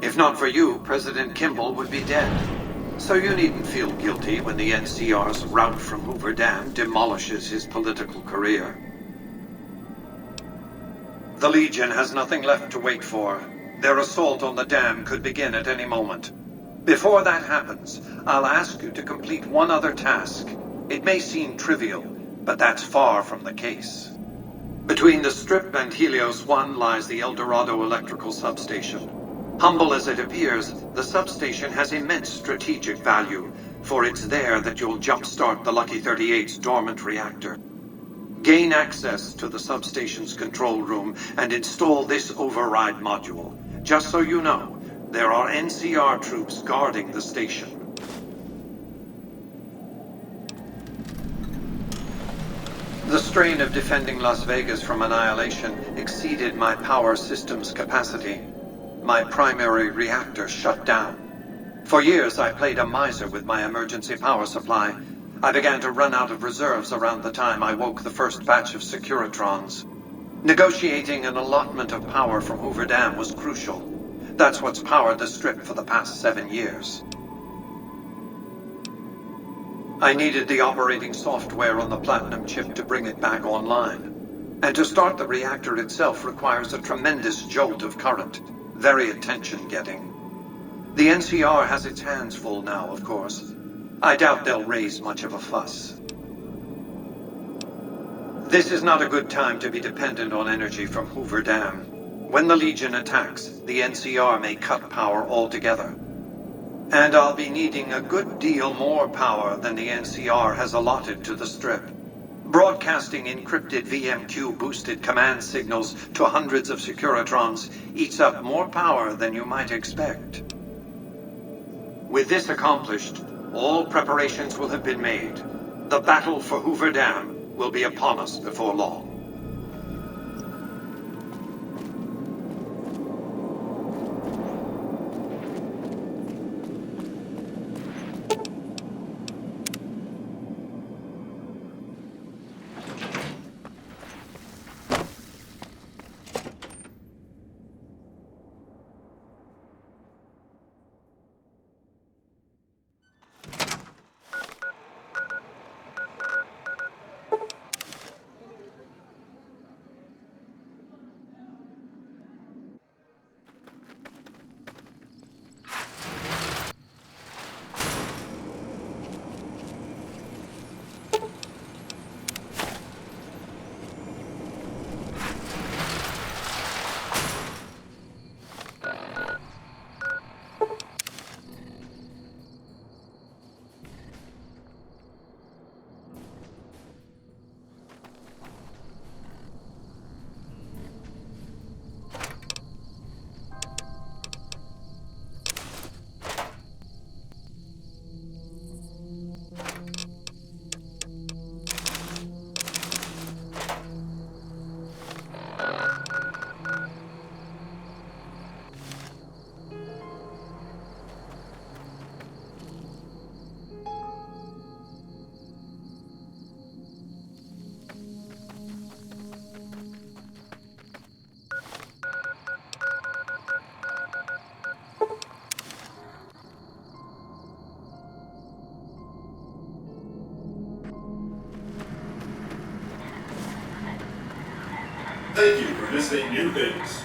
If not for you, President Kimball would be dead. So you needn't feel guilty when the NCR's rout from Hoover Dam demolishes his political career. The Legion has nothing left to wait for. Their assault on the dam could begin at any moment. Before that happens, I'll ask you to complete one other task. It may seem trivial, but that's far from the case. Between the Strip and Helios 1 lies the El Dorado electrical substation. Humble as it appears, the substation has immense strategic value, for it's there that you'll jumpstart the Lucky 38's dormant reactor. Gain access to the substation's control room and install this override module. Just so you know, there are NCR troops guarding the station. The strain of defending Las Vegas from annihilation exceeded my power system's capacity. My primary reactor shut down. For years, I played a miser with my emergency power supply. I began to run out of reserves around the time I woke the first batch of Securitrons. Negotiating an allotment of power from Hoover Dam was crucial. That's what's powered the Strip for the past 7 years. I needed the operating software on the Platinum chip to bring it back online. And to start the reactor itself requires a tremendous jolt of current. Very attention-getting. The NCR has its hands full now, of course. I doubt they'll raise much of a fuss. This is not a good time to be dependent on energy from Hoover Dam. When the Legion attacks, the NCR may cut power altogether. And I'll be needing a good deal more power than the NCR has allotted to the Strip. Broadcasting encrypted VMQ-boosted command signals to hundreds of Securitrons eats up more power than you might expect. With this accomplished, all preparations will have been made. The battle for Hoover Dam will be upon us before long. Thank you for visiting New Vegas.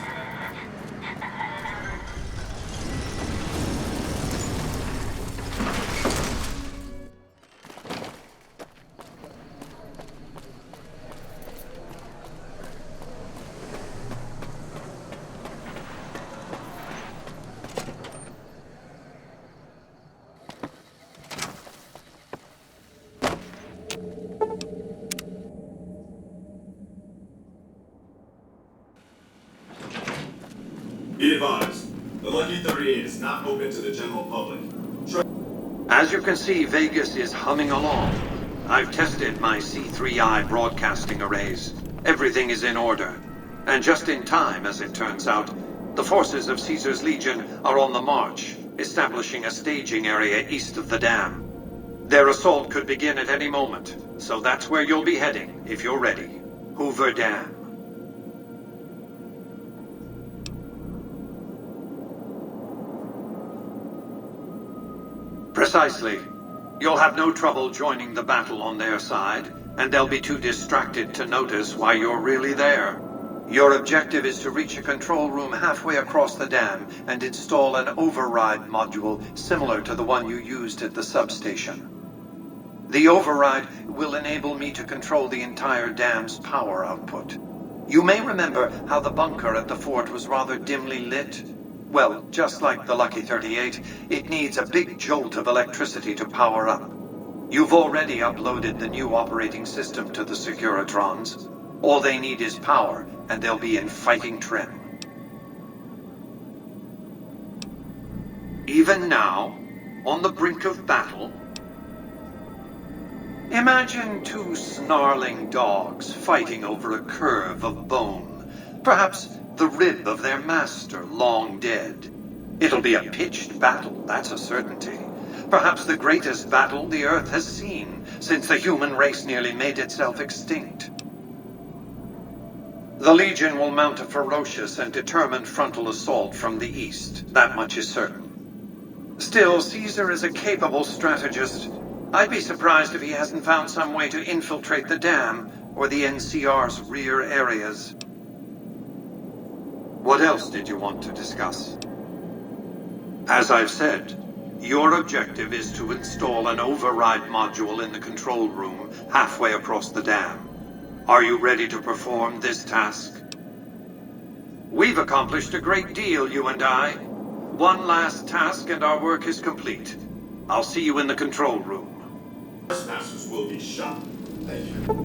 Be advised, the Lucky 38 is not open to the general public. As you can see, Vegas is humming along. I've tested my C3I broadcasting arrays. Everything is in order. And just in time, as it turns out, the forces of Caesar's Legion are on the march, establishing a staging area east of the dam. Their assault could begin at any moment, so that's where you'll be heading, if you're ready. Hoover Dam. Precisely. You'll have no trouble joining the battle on their side, and they'll be too distracted to notice why you're really there. Your objective is to reach a control room halfway across the dam and install an override module similar to the one you used at the substation. The override will enable me to control the entire dam's power output. You may remember how the bunker at the fort was rather dimly lit. Well, just like the Lucky 38, it needs a big jolt of electricity to power up. You've already uploaded the new operating system to the Securitrons. All they need is power, and they'll be in fighting trim. Even now, on the brink of battle, imagine two snarling dogs fighting over a curve of bone. Perhaps the rib of their master long dead. It'll be a pitched battle, that's a certainty. Perhaps the greatest battle the Earth has seen since the human race nearly made itself extinct. The Legion will mount a ferocious and determined frontal assault from the east, that much is certain. Still, Caesar is a capable strategist. I'd be surprised if he hasn't found some way to infiltrate the dam or the NCR's rear areas. What else did you want to discuss? As I've said, your objective is to install an override module in the control room halfway across the dam. Are you ready to perform this task? We've accomplished a great deal, you and I. One last task and our work is complete. I'll see you in the control room. Trespassers will be shot. Thank you.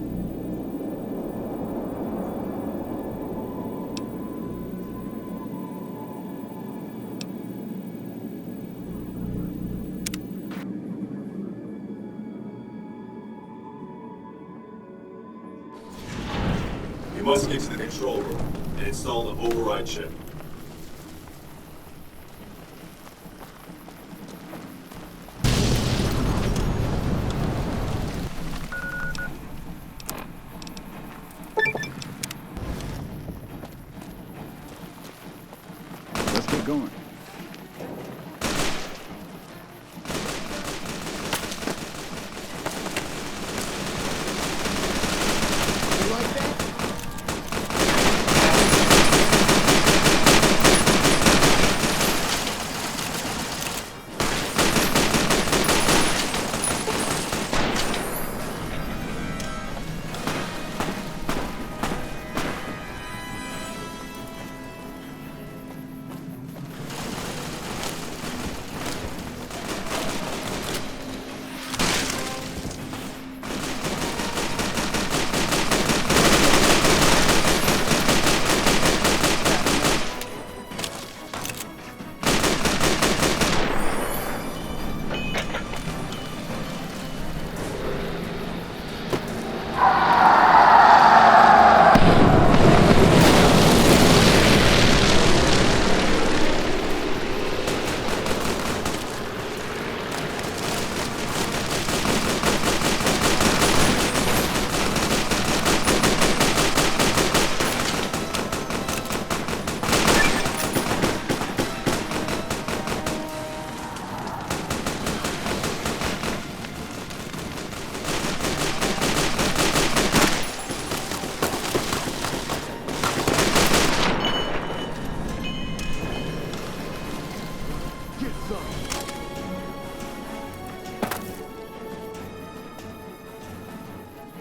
You must get to the control room and install the override chip. Let's get going.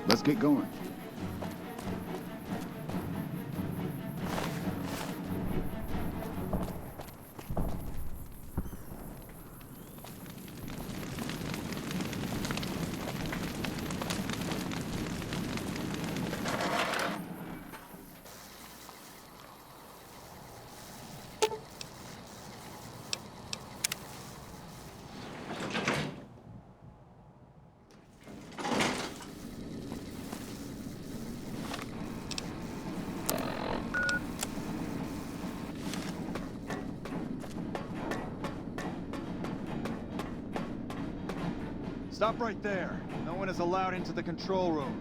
Let's get going. Stop right there. No one is allowed into the control room.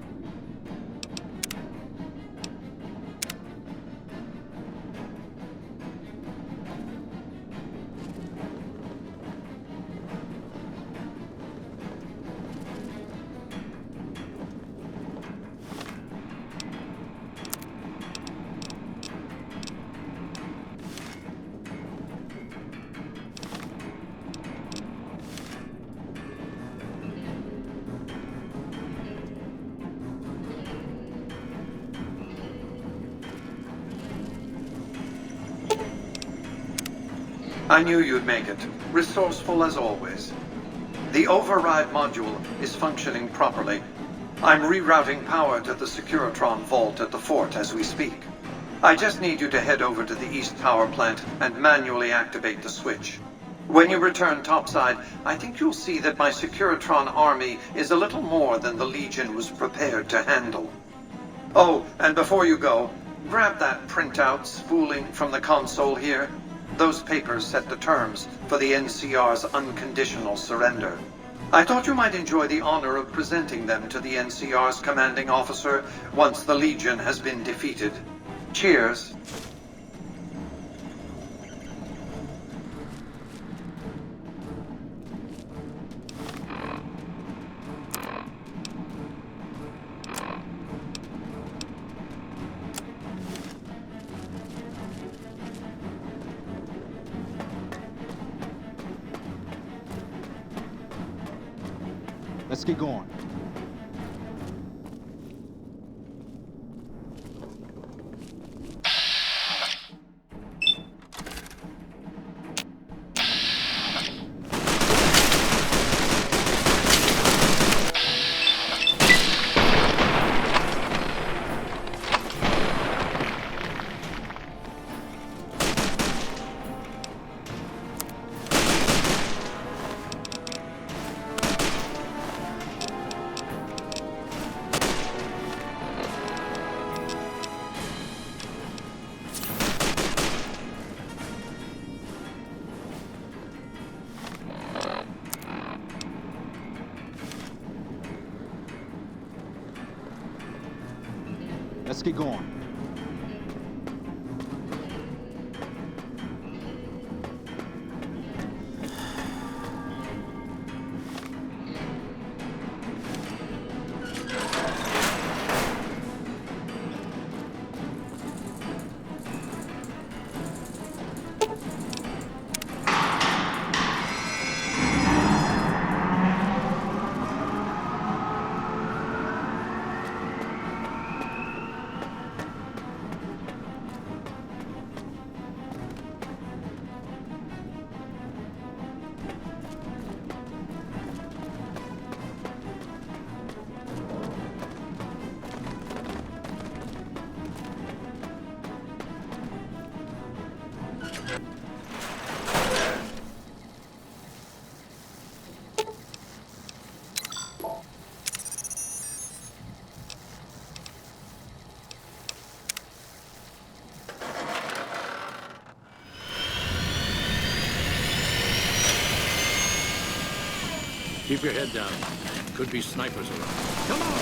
I knew you'd make it. Resourceful as always. The override module is functioning properly. I'm rerouting power to the Securitron vault at the fort as we speak. I just need you to head over to the East Power Plant and manually activate the switch. When you return topside, I think you'll see that my Securitron army is a little more than the Legion was prepared to handle. Oh, and before you go, grab that printout spooling from the console here. Those papers set the terms for the NCR's unconditional surrender. I thought you might enjoy the honor of presenting them to the NCR's commanding officer once the Legion has been defeated. Cheers. Let's get going. Let's get going. Keep your head down. Could be snipers around. Come on!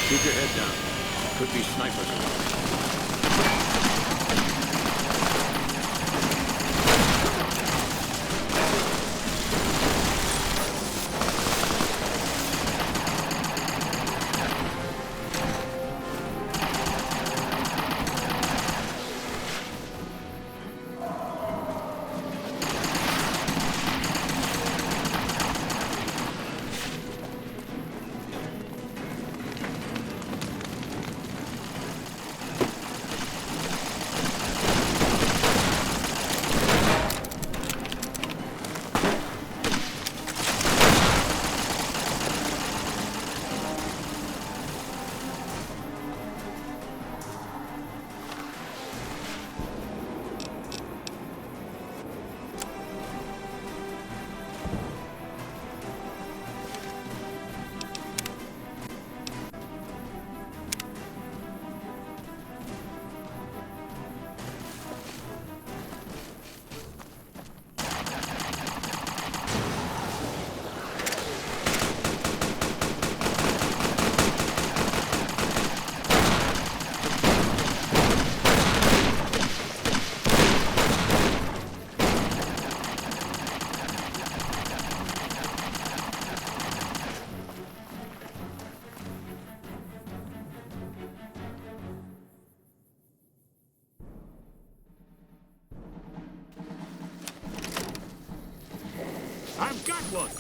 Keep your head down. Could be snipers around. one.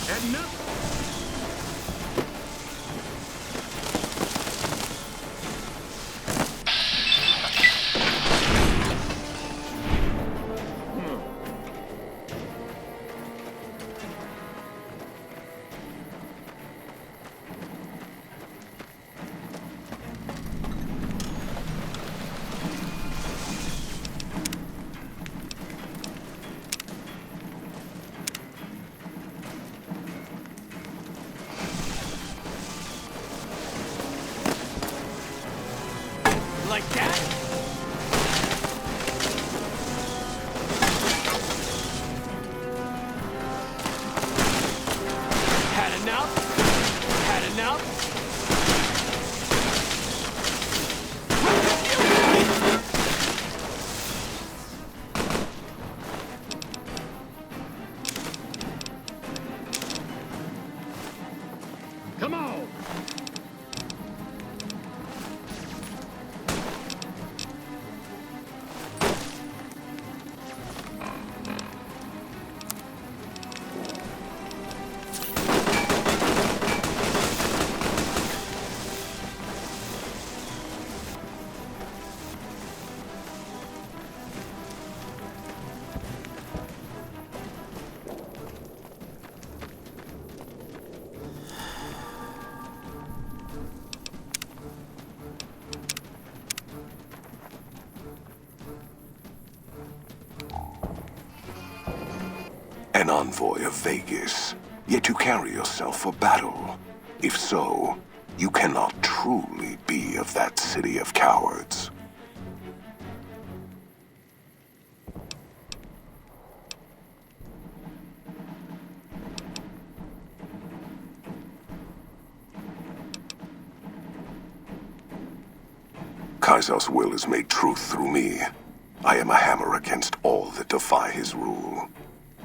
Heading up. Like that? Had enough? Had enough? Come on! An envoy of Vegas, yet you carry yourself for battle. If so, you cannot truly be of that city of cowards. Kaiser's will is made truth through me. I am a hammer against all that defy his rule.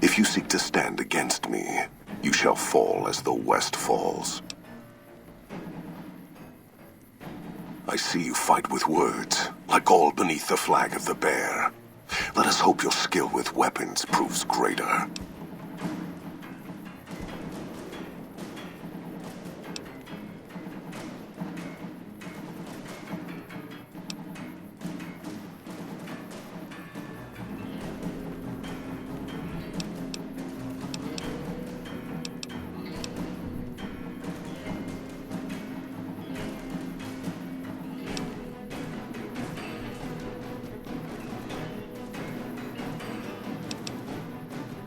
If you seek to stand against me, you shall fall as the West falls. I see you fight with words, like all beneath the flag of the bear. Let us hope your skill with weapons proves greater.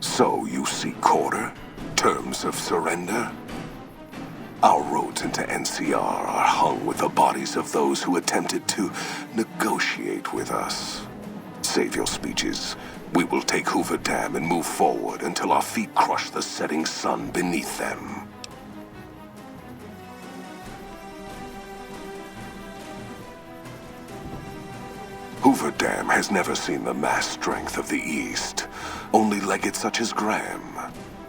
So you seek quarter? Terms of surrender? Our roads into NCR are hung with the bodies of those who attempted to negotiate with us. Save your speeches. We will take Hoover Dam and move forward until our feet crush the setting sun beneath them. Hoover Dam has never seen the mass strength of the East. Only legates such as Graham,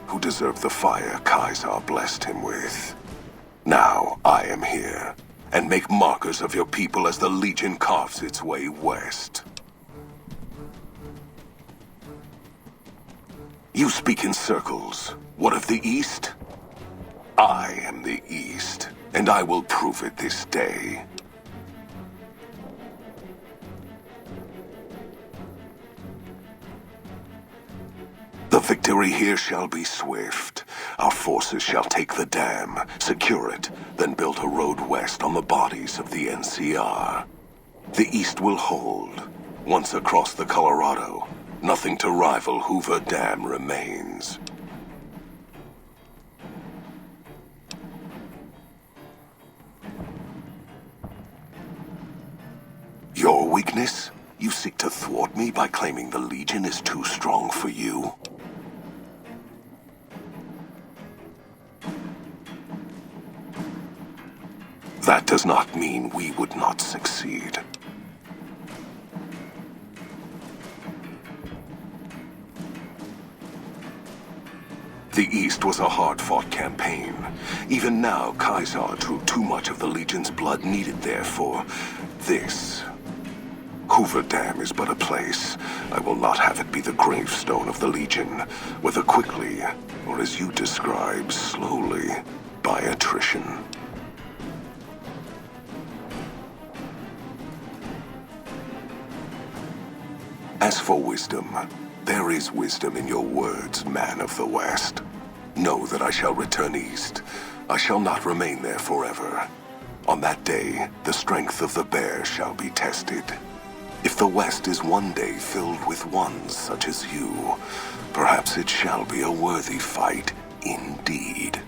who deserve the fire Kaiser blessed him with. Now I am here, and make markers of your people as the Legion carves its way west. You speak in circles. What of the East? I am the East, and I will prove it this day. The victory here shall be swift. Our forces shall take the dam, secure it, then build a road west on the bodies of the NCR. The East will hold. Once across the Colorado, nothing to rival Hoover Dam remains. Your weakness? You seek to thwart me by claiming the Legion is too strong for you? That does not mean we would not succeed. The East was a hard-fought campaign. Even now, Kaiser drew too much of the Legion's blood needed there for this. Hoover Dam is but a place. I will not have it be the gravestone of the Legion, whether quickly, or as you describe, slowly, by attrition. As for wisdom, there is wisdom in your words, man of the West. Know that I shall return east. I shall not remain there forever. On that day, the strength of the bear shall be tested. If the West is one day filled with ones such as you, perhaps it shall be a worthy fight indeed.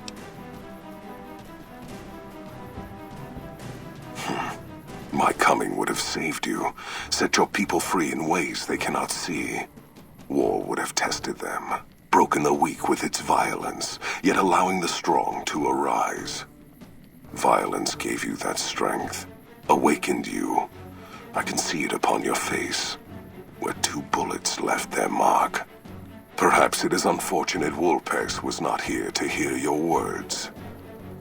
My coming would have saved you, set your people free in ways they cannot see. War would have tested them, broken the weak with its violence, yet allowing the strong to arise. Violence gave you that strength, awakened you. I can see it upon your face, where 2 bullets left their mark. Perhaps it is unfortunate Wolpex was not here to hear your words.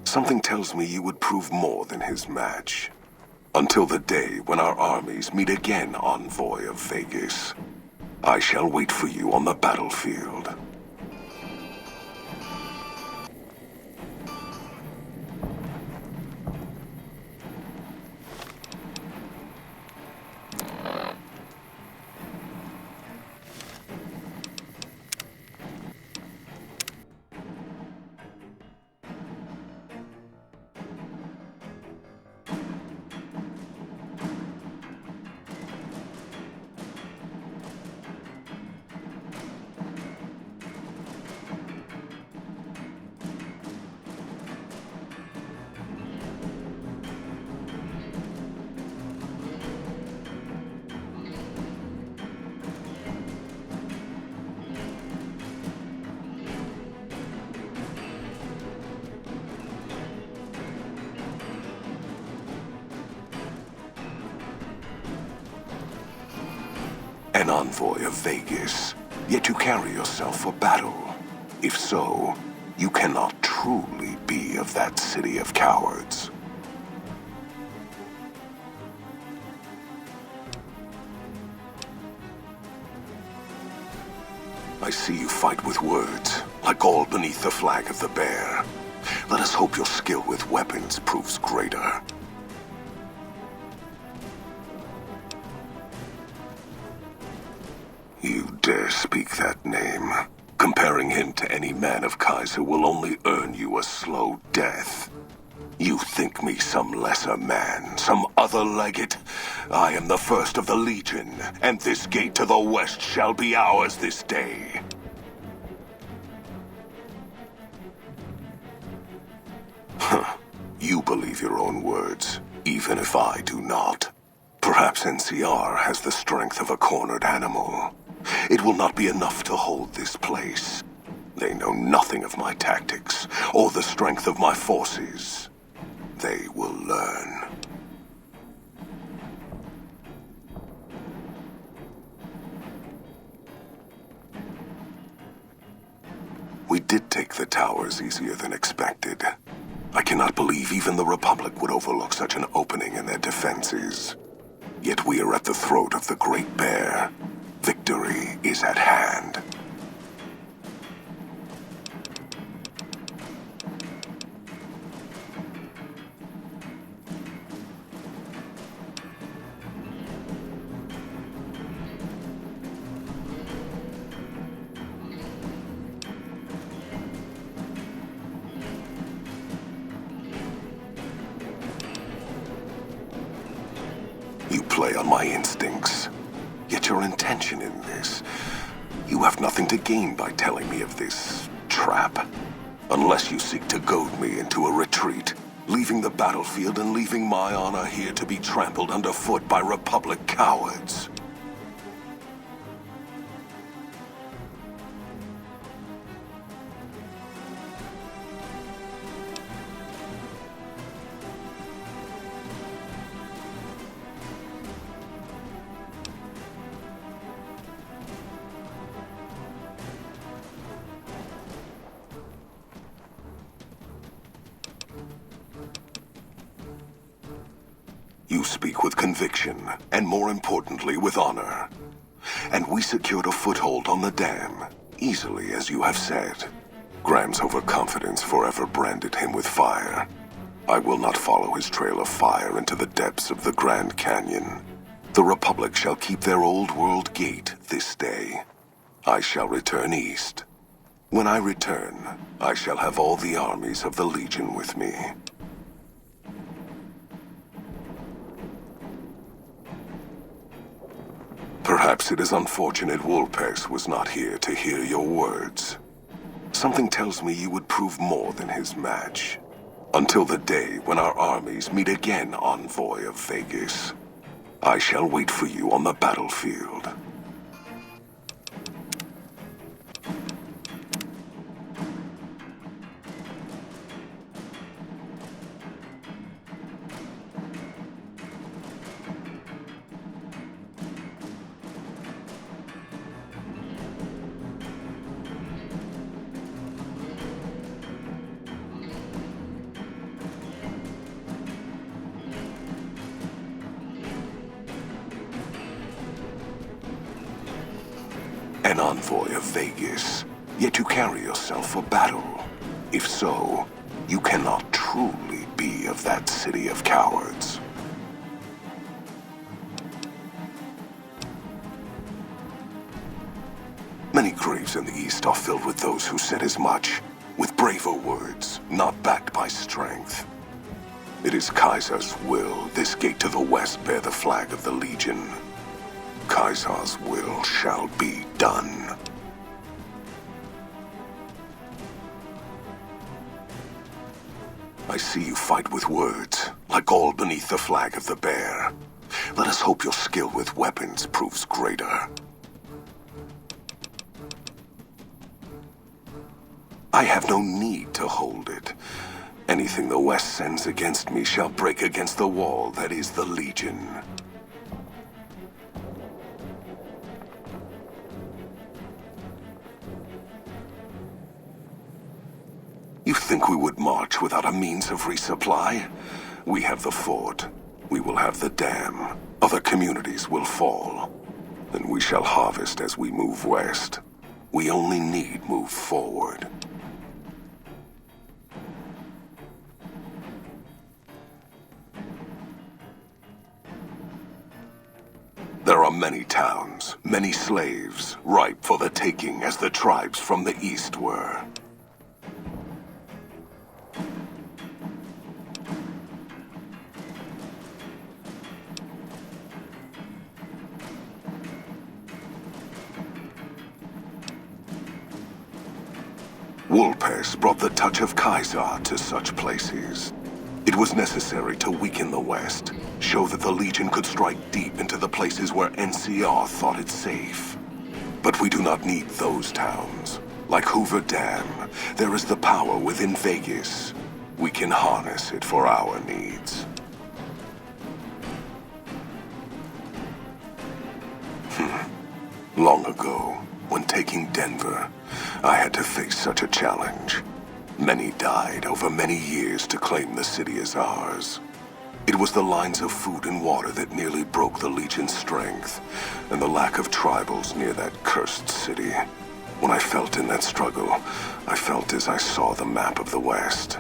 Something tells me you would prove more than his match. Until the day when our armies meet again, envoy of Vegas. I shall wait for you on the battlefield. An envoy of Vegas, yet you carry yourself for battle. If so, you cannot truly be of that city of cowards. I see you fight with words, like all beneath the flag of the bear. Let us hope your skill with weapons proves greater. You dare speak that name. Comparing him to any man of Kaiser will only earn you a slow death. You think me some lesser man, some other legate? I am the first of the Legion, and this gate to the west shall be ours this day. Huh. You believe your own words, even if I do not. Perhaps NCR has the strength of a cornered animal. It will not be enough to hold this place. They know nothing of my tactics, or the strength of my forces. They will learn. We did take the towers easier than expected. I cannot believe even the Republic would overlook such an opening in their defenses. Yet we are at the throat of the Great Bear. Victory is at hand. You play on my instincts. Yet your intention in this... You have nothing to gain by telling me of this trap. Unless you seek to goad me into a retreat, leaving the battlefield and leaving my honor here to be trampled underfoot by Republic cowards. You speak with conviction, and more importantly, with honor. And we secured a foothold on the dam, easily as you have said. Graham's overconfidence forever branded him with fire. I will not follow his trail of fire into the depths of the Grand Canyon. The Republic shall keep their old world gate this day. I shall return east. When I return, I shall have all the armies of the Legion with me. Perhaps it is unfortunate Wolpes was not here to hear your words. Something tells me you would prove more than his match. Until the day when our armies meet again, Envoy of Vegas. I shall wait for you on the battlefield. An envoy of Vegas, yet you carry yourself for battle. If so, you cannot truly be of that city of cowards. Many graves in the East are filled with those who said as much, with braver words, not backed by strength. It is Kaiser's will this gate to the west bear the flag of the Legion. Kaiser's will shall be done. I see you fight with words, like all beneath the flag of the bear. Let us hope your skill with weapons proves greater. I have no need to hold it. Anything the West sends against me shall break against the wall that is the Legion. You think we would march without a means of resupply? We have the fort. We will have the dam. Other communities will fall. Then we shall harvest as we move west. We only need move forward. There are many towns, many slaves, ripe for the taking as the tribes from the east were. Wolpes brought the touch of Kaiser to such places. It was necessary to weaken the West, show that the Legion could strike deep into the places where NCR thought it safe. But we do not need those towns. Like Hoover Dam, there is the power within Vegas. We can harness it for our needs. Long ago, when taking Denver, I had to face such a challenge. Many died over many years to claim the city as ours. It was the lines of food and water that nearly broke the Legion's strength, and the lack of tribals near that cursed city. When I felt in that struggle, I felt as I saw the map of the West.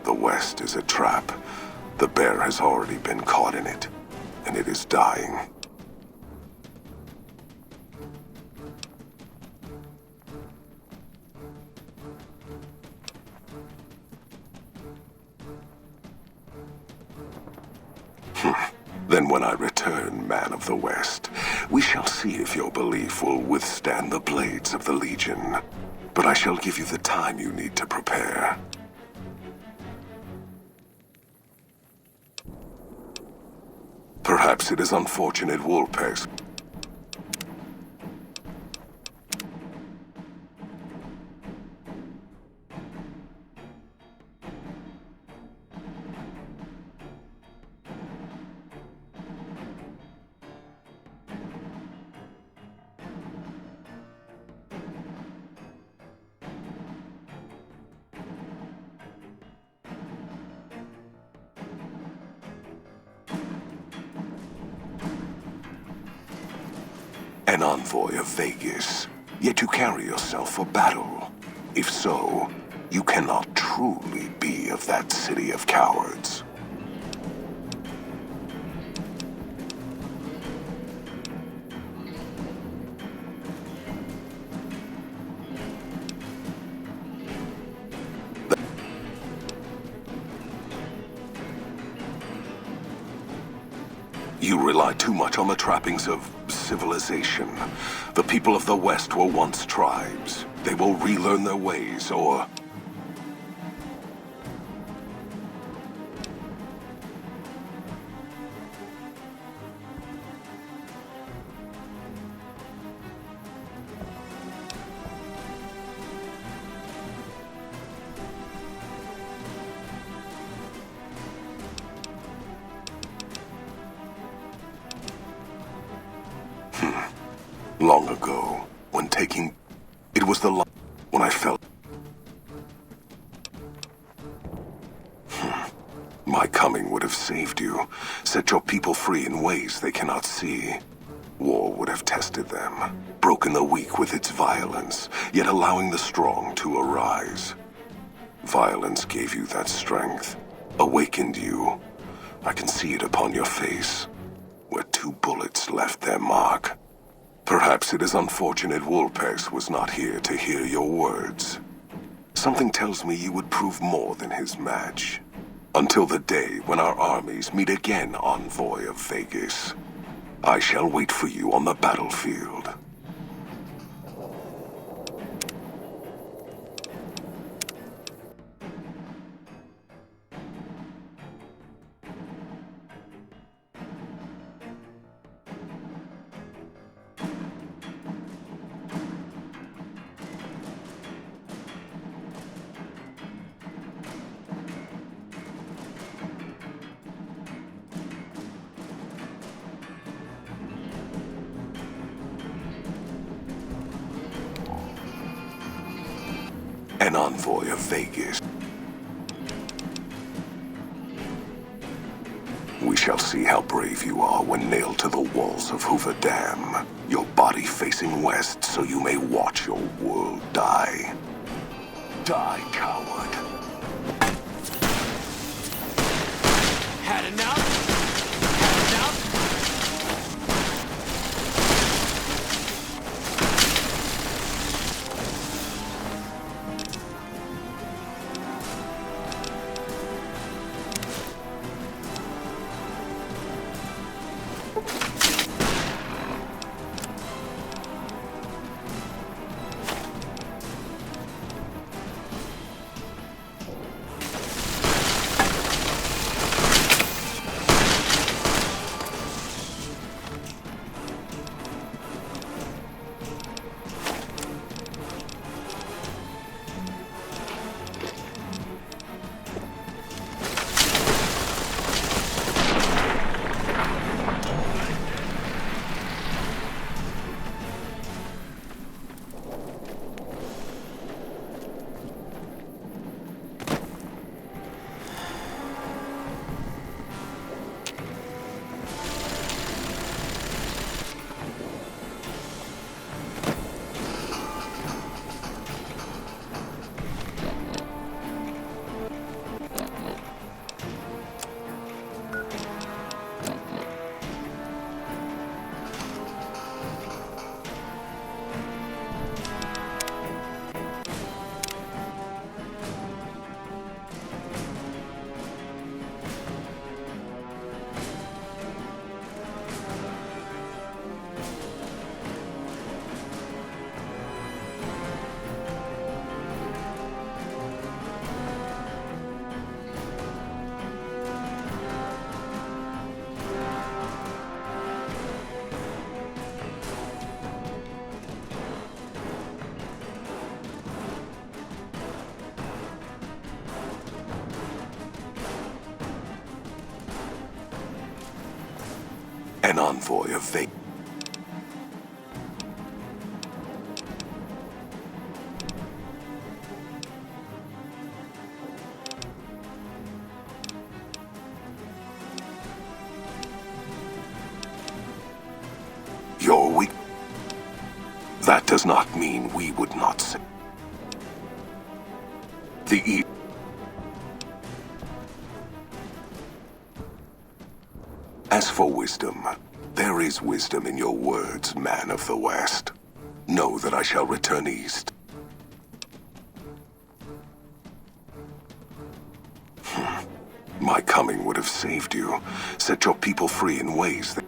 The West is a trap. The bear has already been caught in it, and it is dying. Then when I return, man of the West, we shall see if your belief will withstand the blades of the Legion. But I shall give you the time you need to prepare. Perhaps it is unfortunate Wolpes. An envoy of Vegas, yet you carry yourself for battle. If so, you cannot truly be of that city of cowards. You rely too much on the trappings of civilization. The people of the West were once tribes. They will relearn their ways, or... Long ago, when taking... It was the when I felt... My coming would have saved you, set your people free in ways they cannot see. War would have tested them, broken the weak with its violence, yet allowing the strong to arise. Violence gave you that strength, awakened you. I can see it upon your face, where 2 bullets left their mark. Perhaps it is unfortunate Wolpex was not here to hear your words. Something tells me you would prove more than his match. Until the day when our armies meet again, Envoy of Vegas. I shall wait for you on the battlefield. An envoy of Vegas. We shall see how brave you are when nailed to the walls of Hoover Dam. Your body facing west so you may watch your world die. Die, coward. Had enough? Had enough? An envoy of Vegas. You're weak. that does not mean we would not say. As for wisdom, there is wisdom in your words, man of the West. Know that I shall return east. My coming would have saved you, set your people free in ways that...